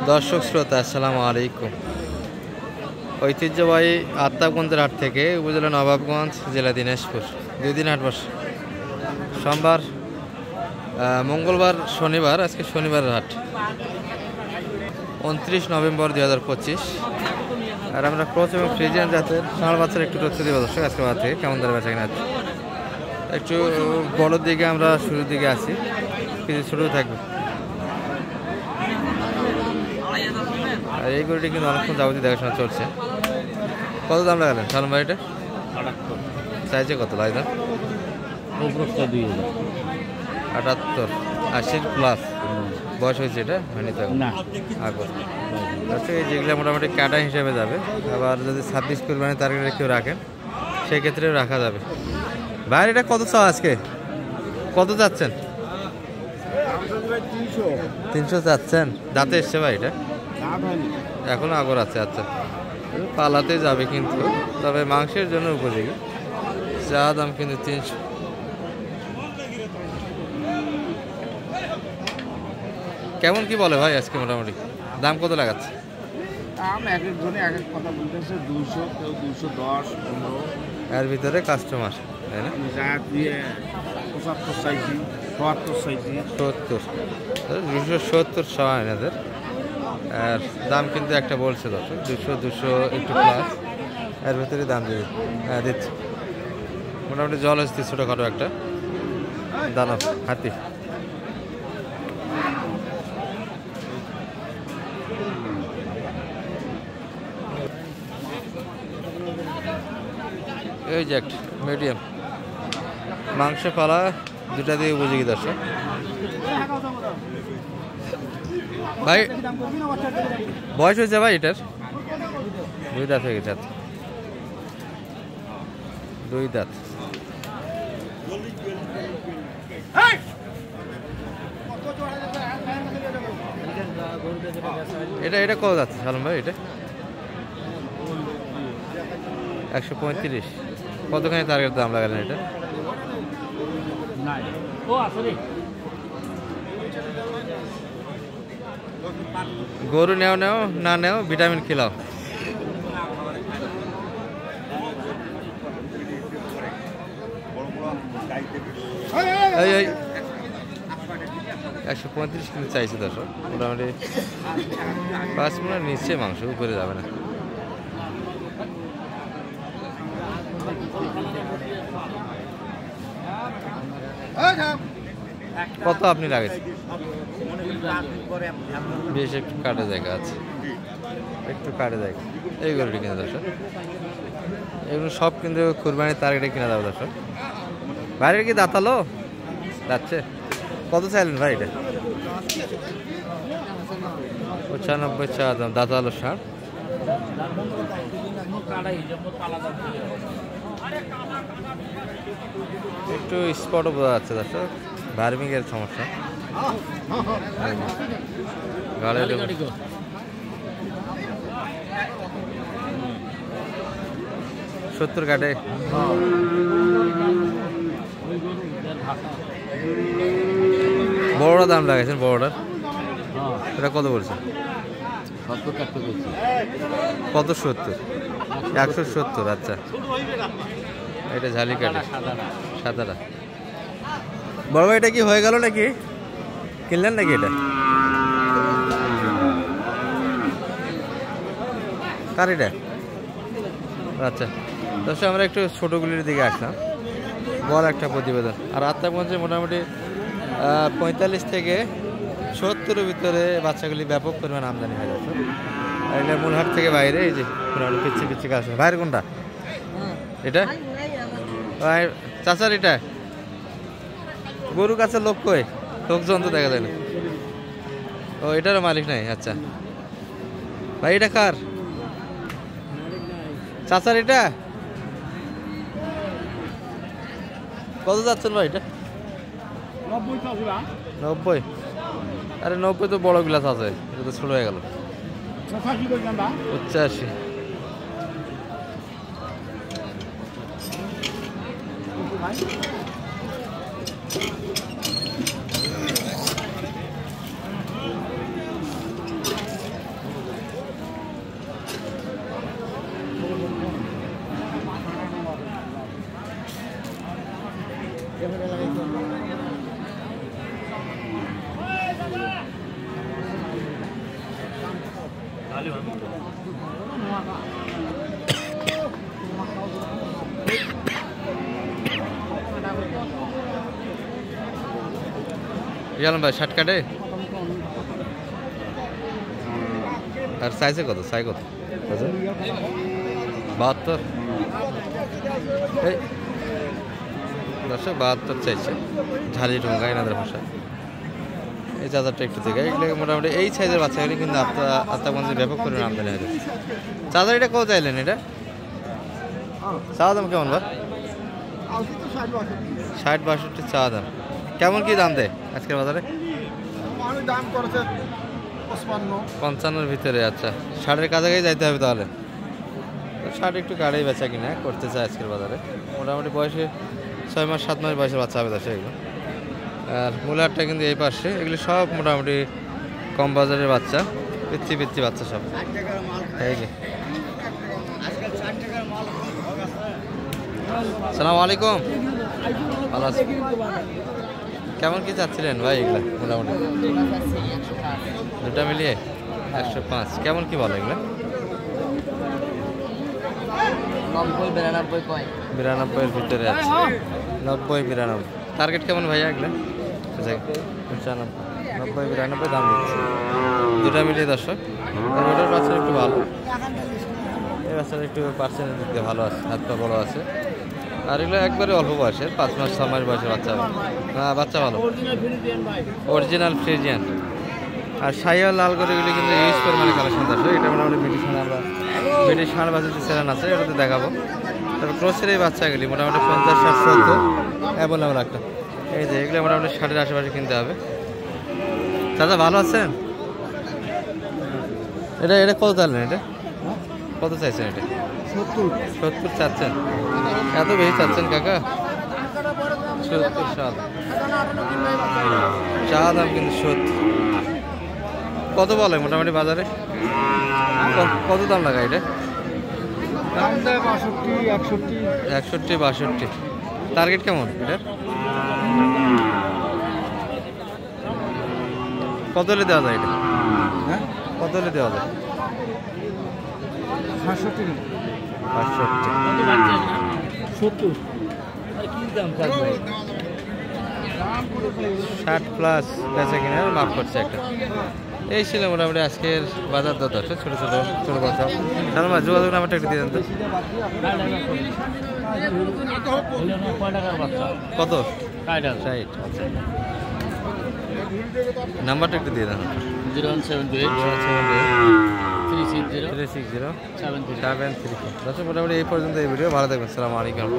দর্শক শ্রোতা আসসালামু আলাইকুম। ঐতিহ্যবাহী আত্মাবগঞ্জের হাট থেকে উপজেলা নবাবগঞ্জ, জেলা দিনাজপুর 2 দিন হাট বসে। সোমবার, মঙ্গলবার, শনিবার। আজকে শনিবারের হাট 29 নভেম্বর 2025। আর আমরা ক্রস এবং ফ্রিজিয়ান জাতের ষাঁড় বাচ্চার একটু তথ্য দিব দর্শক। আজকে বাদ থেকে কেমন দরে বেচা কিনা একটু বড়োর দিকে আমরা শুরুর দিকে আছি, কিছু ছোটো থাকবে। আর এই গরুটি কিন্তু অনেকক্ষণ যাবতীয় দেখাশোনা চলছে। কত দাম লাগালেন সালম ভাই? এটা চাইছে কত লাইন? 78, 80 প্লাস। বয়স হয়েছে এটা হয়নি তো আগর। এই যেগুলো মোটামুটি কাটা হিসেবে যাবে। আবার যদি 26 কুরবানি টার্গেটে কেউ রাখেন সেক্ষেত্রেও রাখা যাবে। ভাই এটা কত চাও আজকে? কত চাচ্ছেন? 300 চাচ্ছেন। দাঁতে এসছে ভাই? এটা এখনো আগর আছে। আচ্ছা, পালাতে যাবে কিন্তু, তবে মাংসের জন্য উপযোগী। চা দাম কিন্তু 300। কেমন কি বলে ভাই আজকে? মোটামুটি দাম কত লাগাচ্ছে? এর ভিতরে কাস্টমার তাই না? 270 সবাই এনাদের। আর দাম কিন্তু একটা বলছে দর্শক 200 একটু প্লাস। এর ভিতরে দাম দিচ্ছে। মোটামুটি জল আসছে ছোটোখাটো একটা দানব হাতি। এই যে একটা মিডিয়াম মাংস পালা, দুটা দিয়ে উপযোগী দর্শক। ভাই বয়স হয়েছে ভাই এটার? 2 দাঁত হয়ে গেছে। 2 দাঁত। এটা কত যাচ্ছে সালম ভাই? এটা 135। কতখানি টার্গেট দাম লাগালেন এটা? গরু নেও না নেও, ভিটামিন খিলাও। এই 135 কিন্তু চাইছে দর্শক। মোটামুটি 5 মিনিট নিচে মাংস, উপরে যাবে না। কত আপনি লাগাইছেন? বেশ একটু কাটা জায়গা আছে, একটু কাটা জায়গা। এই গরুটি কিনে দর্শক, এগুলো সব কিন্তু কুরবানির টার্গেটে কিনা যাবে দর্শক। বাইরের কি দাঁতালো যাচ্ছে? কত চাইলেন ভাই এটা? 95 চা দাম। দাঁতালো ষাঁড়। একটু স্পটও বোঝা যাচ্ছে দর্শক, ভার্মিং এর সমস্যা। সত্তর কাটে। বড়টা দাম লাগাইছেন? বড়টার এটা কত বলছেন? কত? 70, 170। আচ্ছা, এটা ঝালি কাটে সাদাটা। বড় ভাই এটা কি হয়ে গেল নাকি? কিনলেন নাকি এটা? কার এটা? আচ্ছা দর্শক, আমরা একটু ছোটোগুলির দিকে আসলাম। বড় একটা প্রতিবেদন। আর আত্মাগঞ্জে মোটামুটি 45 থেকে 70-এর ভিতরে বাচ্চাগুলি ব্যাপক পরিমাণ আমদানি হয়ে যাচ্ছে। আর এটা মূলহাট থেকে বাইরে। এই যে পিছিয়ে পিছিয়ে কাজ। বাইরে কোনটা এটা? চাচার এটা? গরু কাছে লোক কই? লোকজন তো দেখা যায় না। ও, এটারও মালিক নাই। আচ্ছা ভাই, এটা কার? চাচার এটা? কত যাচ্ছেন ভাই এটা? 90। আরে 90 তো বড় গ্লাস আছে, এটা তো ছোট হয়ে গেল। 85। গেলাম ভাই, ষাট কাটে। আর সাইজে কত? সাইজ কত? 72। এই 72 চাইছে, ঝালি ঢোঙ্গা এনাদের ভাষা। এই চাদরটা একটু থেকে এগুলো মোটামুটি এই সাইজের বাচ্চাগুলি কিন্তু আত্মাগঞ্জে ব্যাপক পরিমাণ আমদানি হয়ে যাচ্ছে। চাদর এটা কত চাইলেন? এটা চাওয়া দাম কেমন বা? 60-62 চাওয়া দাম। কেমন কি দাম দেয় আজকের বাজারে? দাম করেছে 55-55 ভিতরে। আচ্ছা, 60-এর কাছাকাছি যাইতে হবে তাহলে। 60 একটু কাড়াই বেচা কিনা করতে চায় আজকের বাজারে। মোটামুটি বয়সে 6 মাস 7 মাস বয়সের বাচ্চা হবে দশ এগুলো। আর মূলারটা কিন্তু এই পাশে, এগুলি সব মোটামুটি কম বাজারের বাচ্চা, পিচ্ছি বাচ্চা সব। আসসালামু আলাইকুম, ভালো আছি। কেমন কি চাচ্ছিলেন ভাই এগুলা? মোটামুটি দুটা মিলিয়ে 105। কেমন কি বলো এগুলা? 90-92-এর ভিতরে আছে। 90-92। টার্গেট কেমন ভাইয়া এগুলা? 95-90-92 দাম দিচ্ছে। দুটা মিলিয়ে 10। এটার বাচ্চা একটু ভালো, এই বাচ্চাটা একটু পার্সেন্টের দিক দিয়ে ভালো আছে, হাত পা বড় আছে। আর এগুলো একবারে অল্প বয়সের, 5 মাস 6 মাস বয়সের বাচ্চা। হ্যাঁ, বাচ্চা ভালো, অরিজিনাল ফ্রিজিয়ান। আর শাহিওয়াল লাল গরুগুলি কিন্তু ইউজ পরিমাণে কালেকশন আছে। এটা মোটামুটি ব্রিটিশ ষাঁড় বাচ্চা চ্যানেল আছে, এটাতে দেখাবো। তারপর ক্রসের এই বাচ্চাগুলি মোটামুটি 50-60-70 অ্যাভেলেবল একটা। এই যে এগুলো মোটামুটি 60-এর আশেপাশে কিনতে হবে। চাচা ভালো আছেন? এটা কত চাইলেন? এটা কত চাইছেন? এটা 70 চাচ্ছেন? এত বেশি চাচ্ছেন কাকা? 70 চা দাম কিন্তু 70। কত বলে মোটামুটি বাজারে? কত দাম লাগায় এটা? 61-62। টার্গেট কেমন এটা? কত হলে দেওয়া যায় এটা? কত হলে দেওয়া যায়? 65। 60+ বেচা কিনা মাফ করছে একটা। এই ছিল মোটামুটি আজকের বাজার দর দর্শক। ছোটো বাচ্চা তাহলে যোগাযোগ নাম্বারটা একটু দিয়ে দেন তো। কত? 60। আচ্ছা, নাম্বারটা একটু দিয়ে দেন। 0172360 734। দর্শক মোটামুটি এই পর্যন্ত এই ভিডিও। ভালো থাকবেন, আসসালামু আলাইকুম।